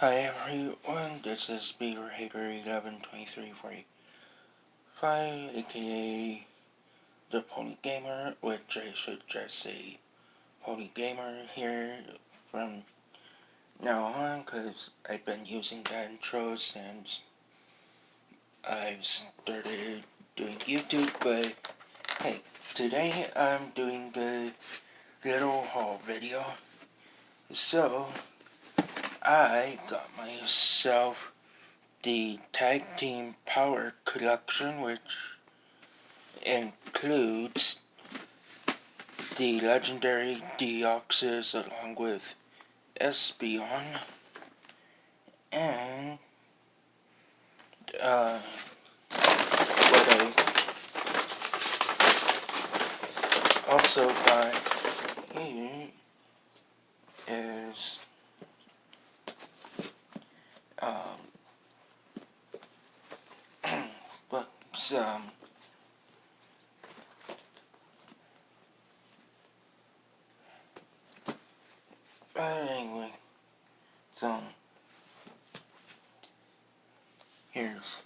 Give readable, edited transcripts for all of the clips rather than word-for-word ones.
Hi everyone, this is BeaverHater112345, aka the Pony Gamer, which I should just say Pony Gamer here from now on, because I've been using that intro since I've started doing YouTube. But hey, today I'm doing a little haul video. So I got myself the Tag Team Power Collection, which includes the legendary Deoxys along with Espeon, and what I also got here is but but anyway, so here's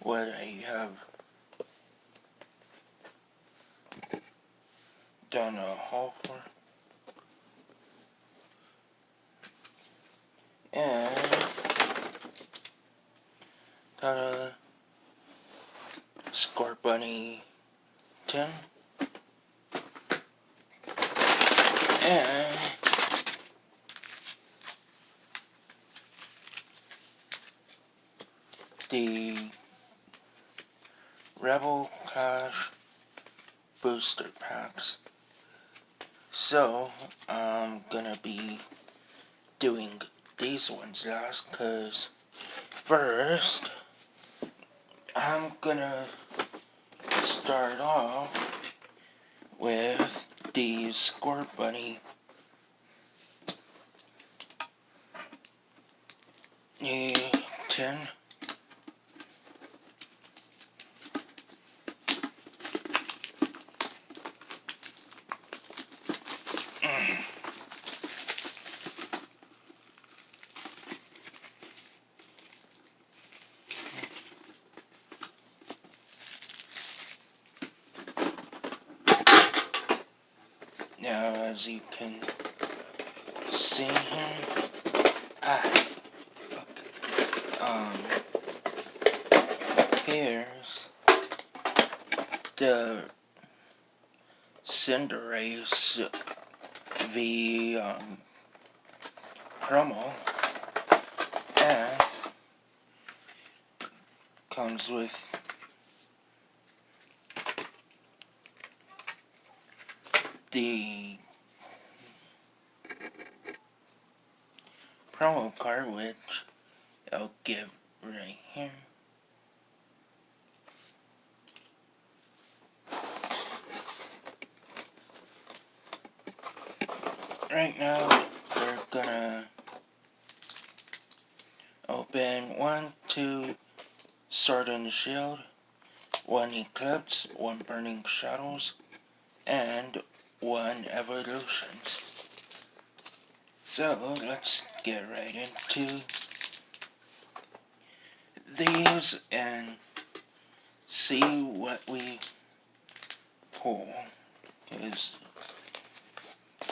what I have done a haul for, and got a Score Bunny tin, and the Rebel Clash booster packs. So I'm gonna be doing these ones last, cause first I'm gonna start off with the Score Bunny tin. Now, as you can see here, here's the Cinderace V promo, and comes with the promo card, which I'll give right here. Right now, we're gonna open 1, 2 Sword and Shield, 1 Eclipse, 1 Burning Shadows, and 1 Evolutions. So let's get right into these and see what we pull, because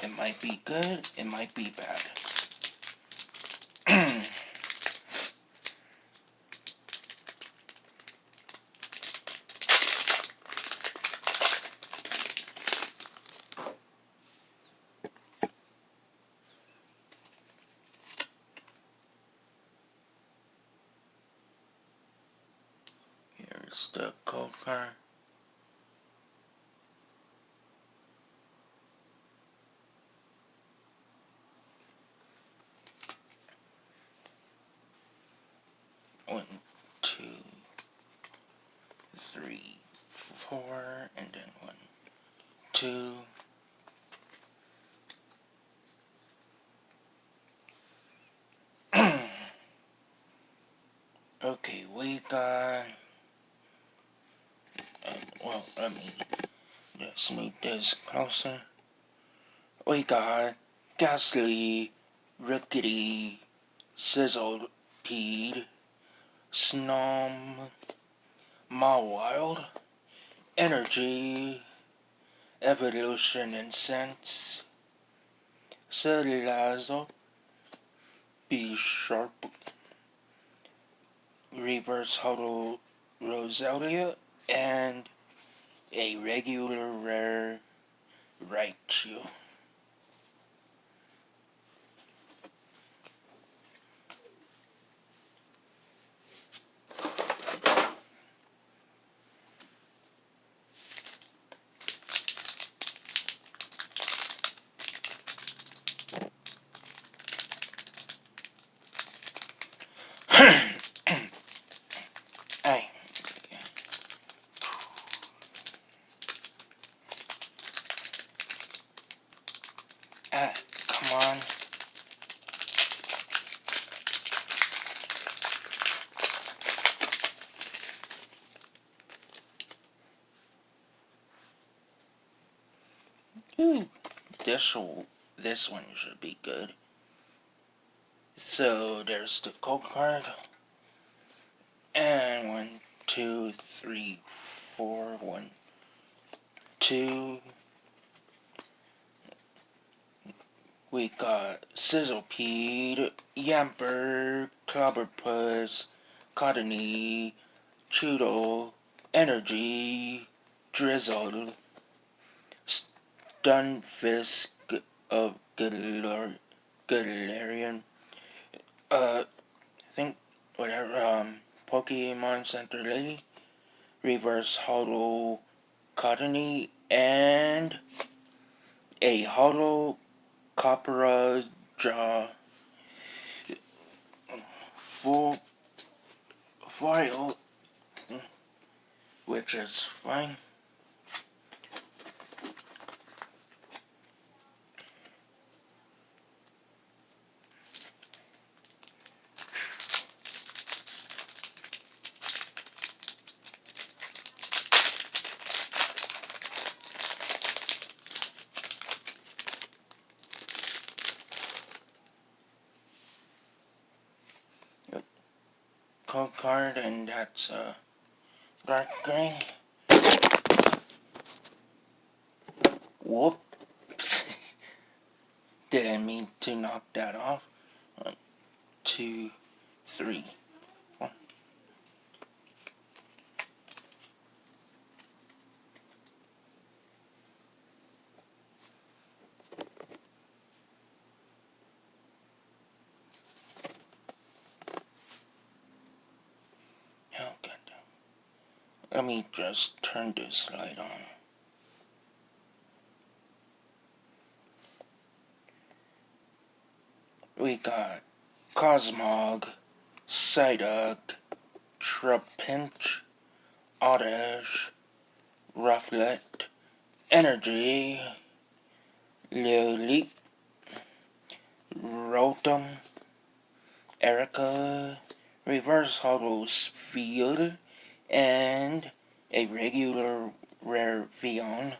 it might be good, it might be bad. Here's the code card. One, two, three, 4, and then 1, 2. Okay, we got, well, let me just move this closer. We got Ghastly Rickety Sizzlepede Snom Wild Energy Evolution Incense Celilazo B Sharp Reverse Huddle Rosalia and a regular rare Raichu. Hey. Come on. Ooh, this one should be good. So there's the code card. And 1, 2, 3, 4, 1, 2. We got Sizzlepede, Yamper, Clobberpuss, Cottony, Chudo, Energy, Drizzle, Stunfisk of Galarian. I think whatever. Pokemon Center Lady, Reverse Hollow Cottony, and a Hollow Copra Jaw full foil, which is fine. Code card, and that's dark gray. Whoops. Didn't mean to knock that off. 1, 2, 3, 4. Oh, God. Let me just turn this light on. We got Cosmog, Psyduck, Trapinch, Oddish, Rufflet, Energy, Lilip, Rotom, Erica, Reverse Hollow Field, and a regular rare Vion.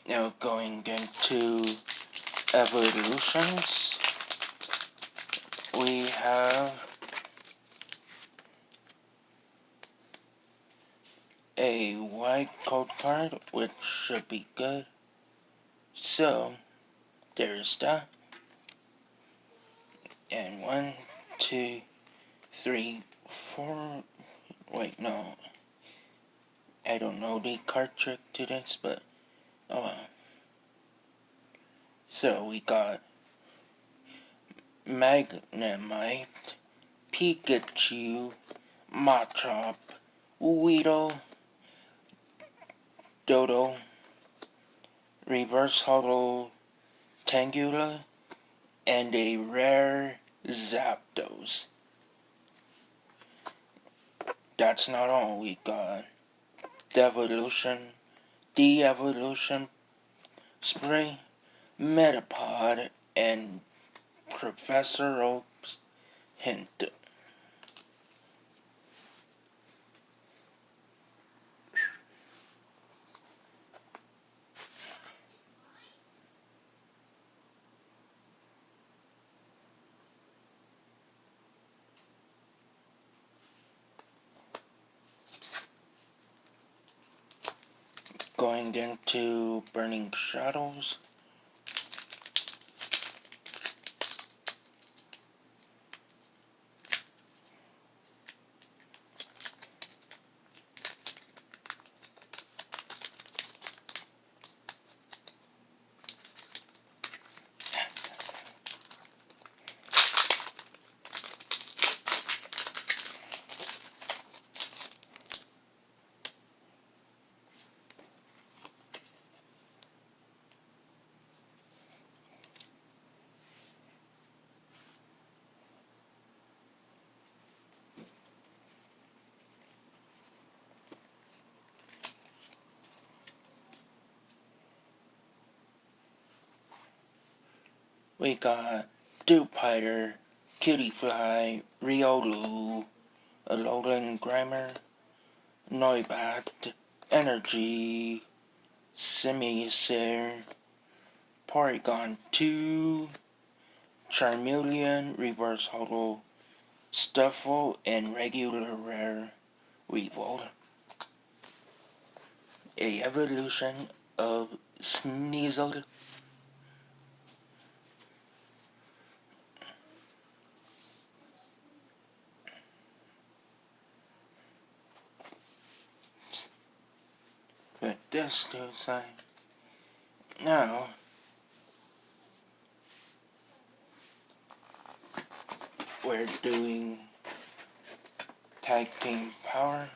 Now going into evolutions, we have a white code card, which should be good. So, there's that. And 1, 2, 3, 4. Wait, no. I don't know the card trick to this, but oh well. So we got Magnemite, Pikachu, Machop, Weedle, Dodo, Reverse Hollow Tangula, and a rare Zapdos. That's not all. We got De-Evolution Spray, Metapod, and Professor Oak's Hint. going into Burning Shadows. We got Dupiter, Cutie Fly, Riolu, Alolan Grimer, Noibat, Energy, Simisear, Porygon 2, Charmeleon, Reverse Holo, Stuffle, and regular rare Weevil. A evolution of Sneasel. Put this to the side. Now, we're doing Tag Team Power.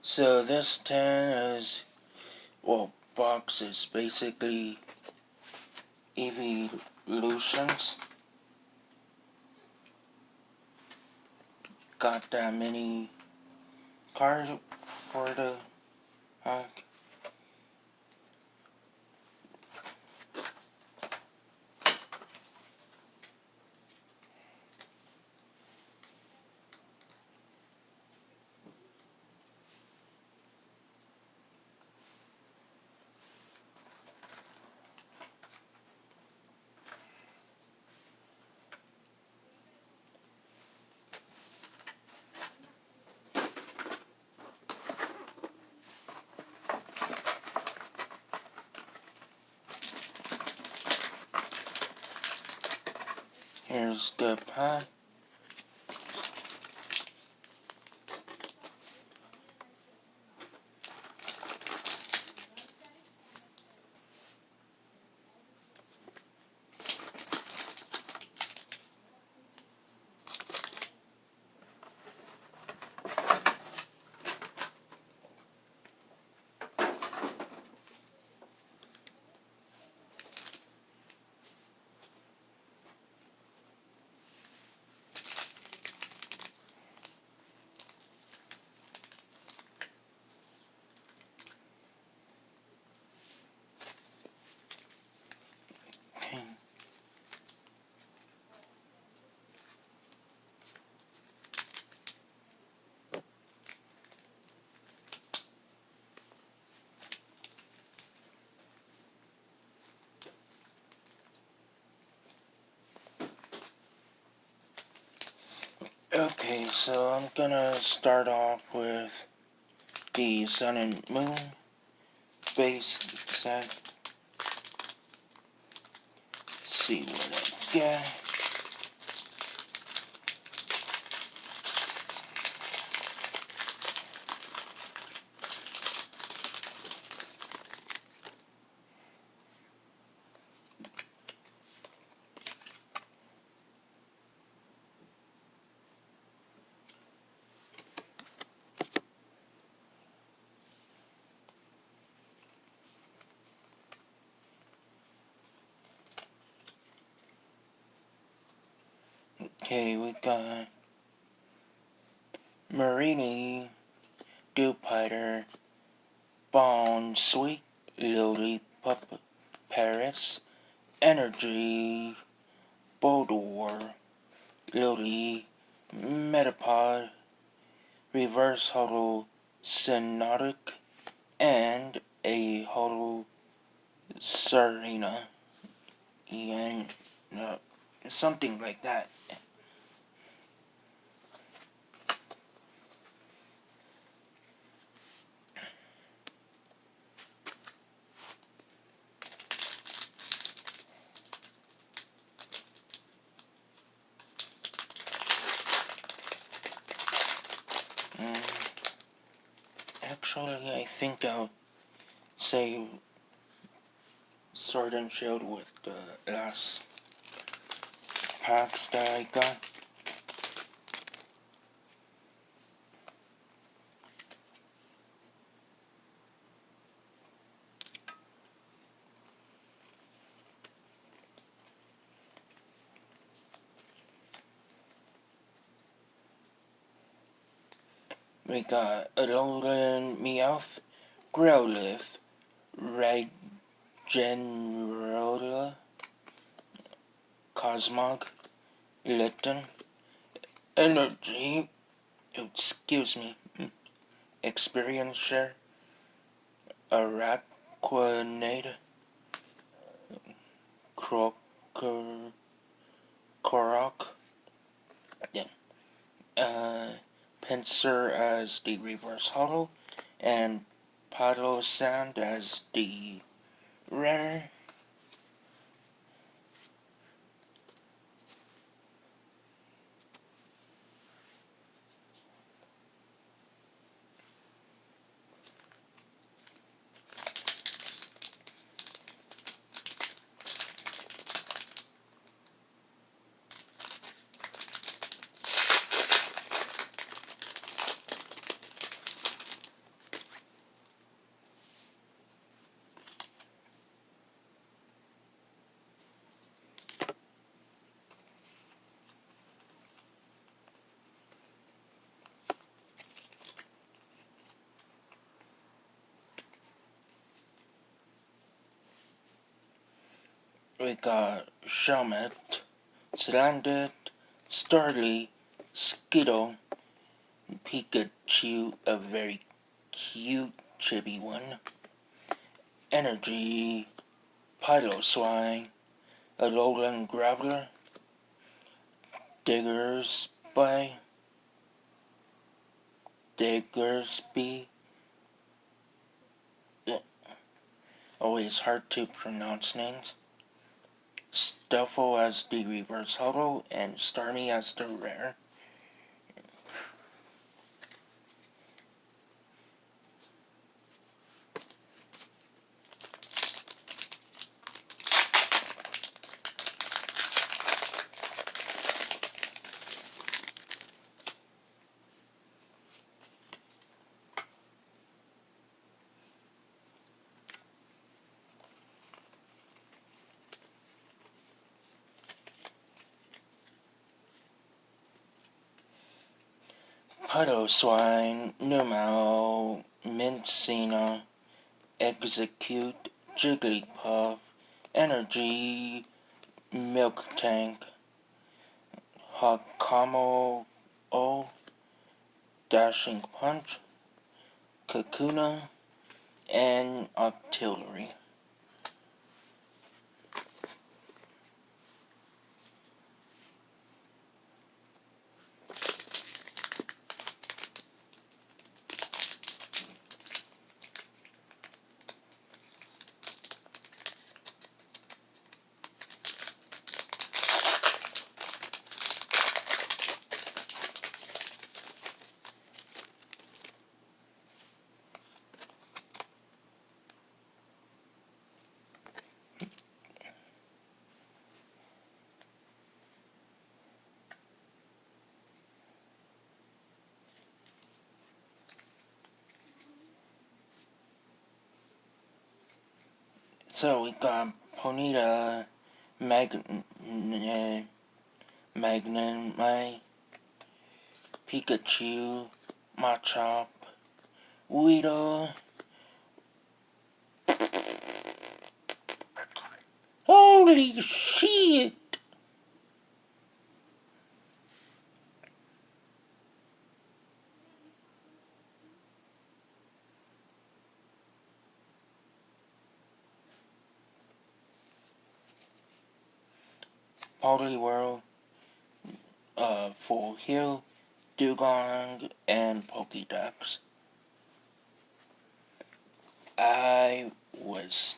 So this 10 is, well, box is basically evolutions. Got that many cards for the pack. Here's the pack. so I'm gonna start off with the Sun and Moon base set. See what I get. Okay, we got Marini, Dewpider, Bond, Sweet, Lily, Pup, Paris, Energy, Bodor, Lily, Metapod, Reverse Hollow, Synotic, and a Hollow Serena. And something like that. Actually, I think I'll save Sword and Shield with the last packs that I got. We got Alolan Meowth, Growlithe, Regenerola, Cosmog, Litten, Energy, excuse me, Experience Share, Araquanid, Korok, yeah, Pinsir as the Reverse Hollow, and Palo Sand as the rare. We got Shelmet, Slandit, Starly, Skittle, Pikachu, a very cute chibi one, Energy, Piloswine, Alolan Graveler, Diggersby, always hard to pronounce names, Stuffle as the Reverse Hollow, and Starmie as the rare. Piloswine, Numel, Mincina, Execute, Jigglypuff, Energy, Milk Tank, Hakamo O, Dashing Punch, Kakuna, and Octillery. So we got Ponyta, Magnemite, Pikachu, Machop, Weedle. Holy shit! Poliwhirl, Full Heal, Dugong, and Pokédex. I was...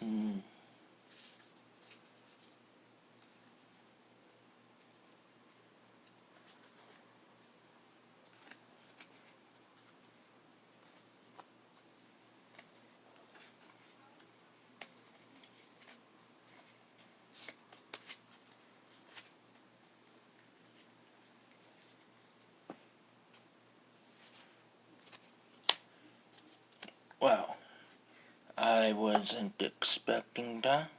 Well, I wasn't expecting that.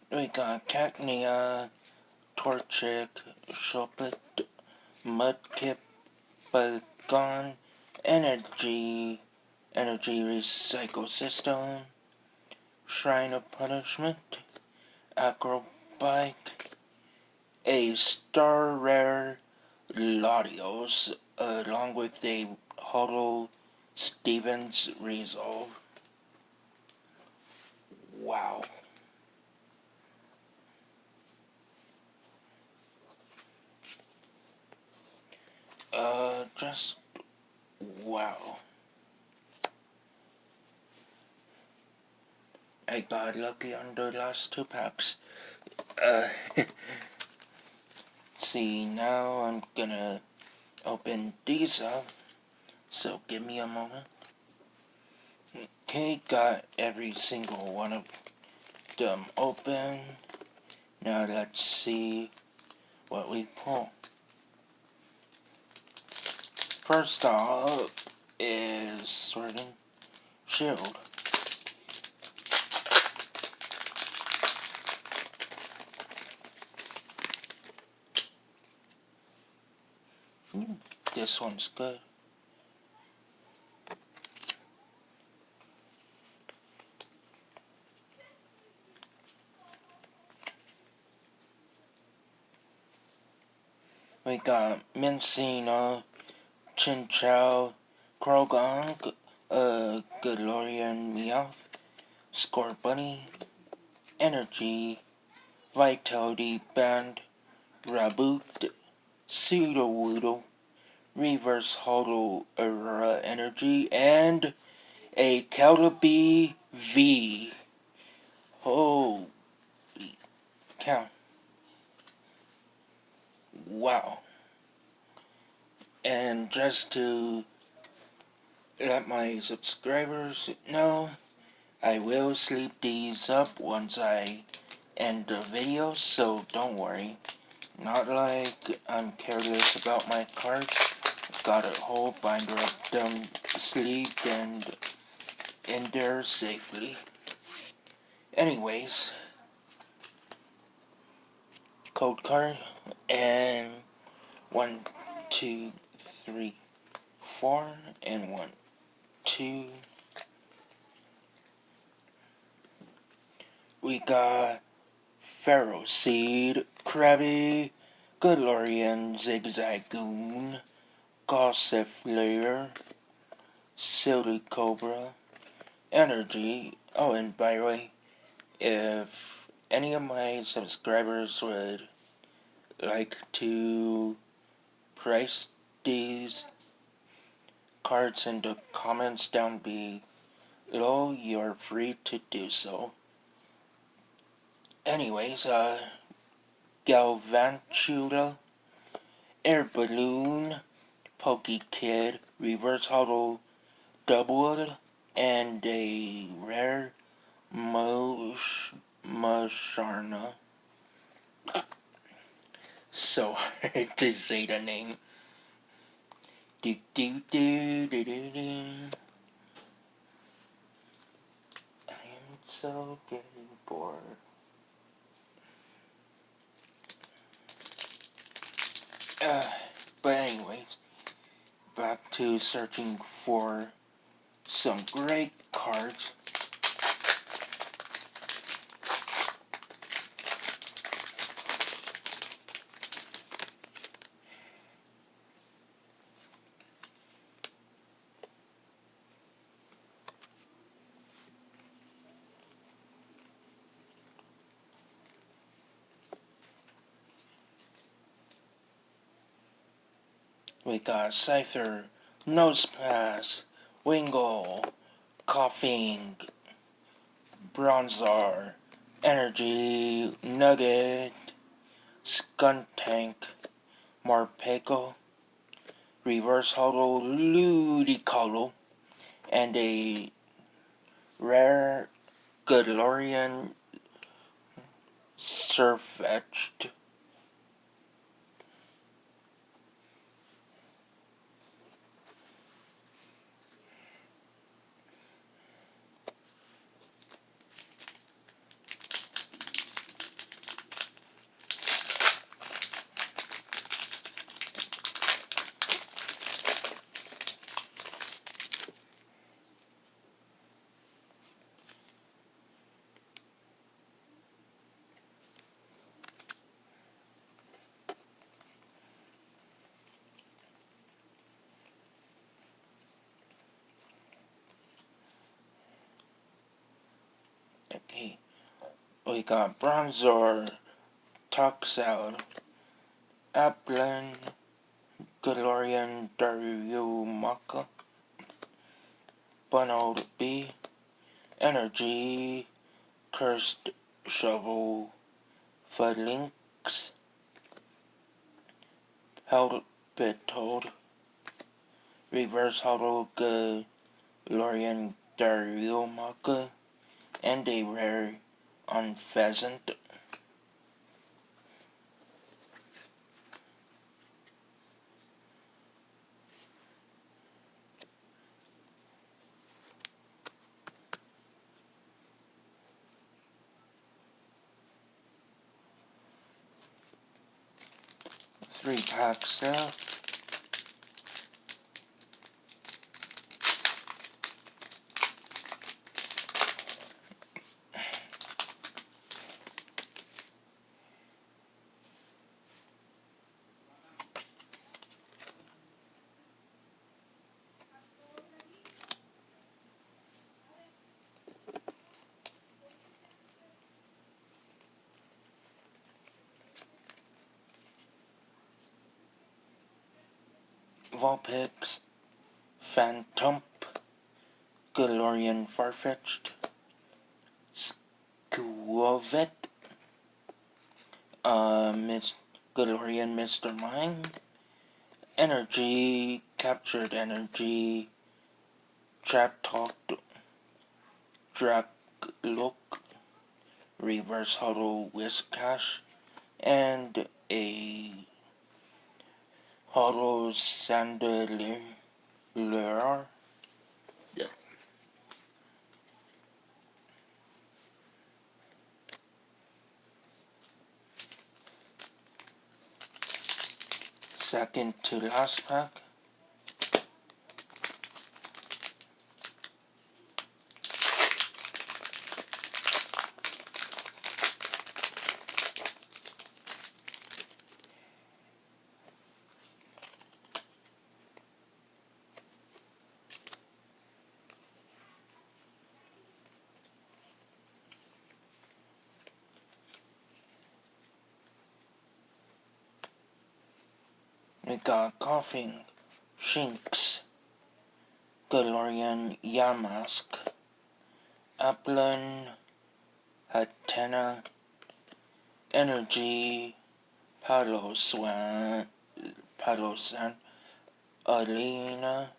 We got Cacnea, Torchic, Shuppet, Mudkip, Bagon, Energy Recycle System, Shrine of Punishment, Acrobike, a Star Rare Latios, along with a Hollow Stevens Resolve. Wow. Just wow. I got lucky on the last two packs. Uh, see, now I'm gonna open these up, so give me a moment. Okay, got every single one of them open. Now let's see what we pull. First off is Sword and Shield. This one's good. We got Mincino, Chinchou, Krogong, Galorian Meowth, Scorbunny, Energy, Vitality Band, Raboot, Pseudowoodle, Reverse Hollow Aurora Energy, and a Celebi V. Holy cow. Wow. And just to let my subscribers know, I will sleep these up once I end the video, so don't worry. Not like I'm careless about my cards. Got a whole binder of them sleeved and in there safely. Anyways, code card and 1, 2, 3, 4 and 1, 2. We got Pharaoh Seed, Krabby, Galorian Zigzagoon, Gossifleur, Silly Cobra, Energy. Oh, and by the way, if any of my subscribers would like to price these cards in the comments down below, you're free to do so. Anyways, Galvantula, Air Balloon, Pokey Kid, Reverse Hollow Double, and a rare Musharna. So hard to say the name. Do do do do do do. I am so getting bored. Uh, but anyways, back to searching for some great cards. We got Scyther, Nosepass, Wingull, Coughing, Bronzor, Energy, Nugget, Skuntank, Morpeko, Reverse Hollow Ludicolo, and a rare Galorian Surfetched. Okay, we got Bronzor, Toxel, Applin, Galorian Darumaka, Bunneled B, Energy, Cursed Shovel, Phalanx, Held Bitold, Reverse Hollow Galorian Darumaka, and a rare Unpheasant. 3 packs left. Vulpix, Phantump, Galorian Farfetch'd, Squavet, Galorian Mr. Mind, Energy, Captured Energy, Trap Talked, Draglook, Reverse Hollow Whiscash, and a Hollow Sandalier. Second to last pack. We got Coughing, Shinx, Galorian Yamask, Upland, Hatena, Energy, Paddlesan, Alina,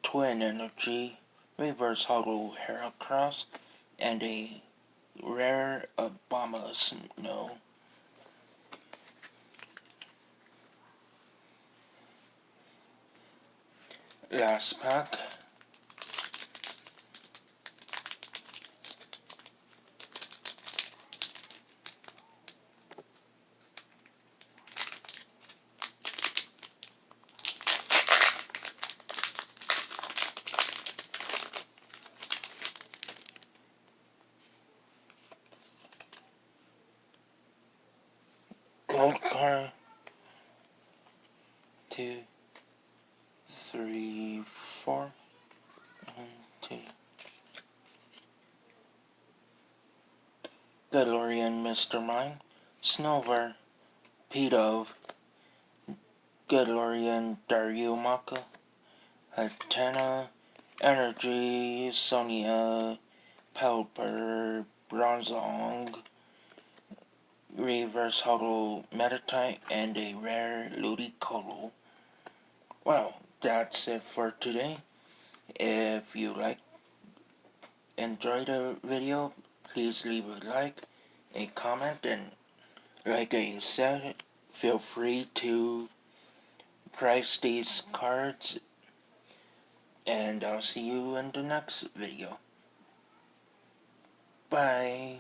Twin Energy, Reverse Hollow Heracross, and a rare Obama Snow. Last pack. Gold card. 2, 3, 4. 1, 2. Galorian Mr. Mime, Snover, Pedove, Galorian Daryumaka, Hatena, Energy, Sonia, Pelipper, Bronzong, Reverse Hollow Metatite, and a rare Ludicolo. Well, that's it for today. If you enjoyed the video, please leave a like, a comment, and like I said, feel free to price these cards, and I'll see you in the next video. Bye.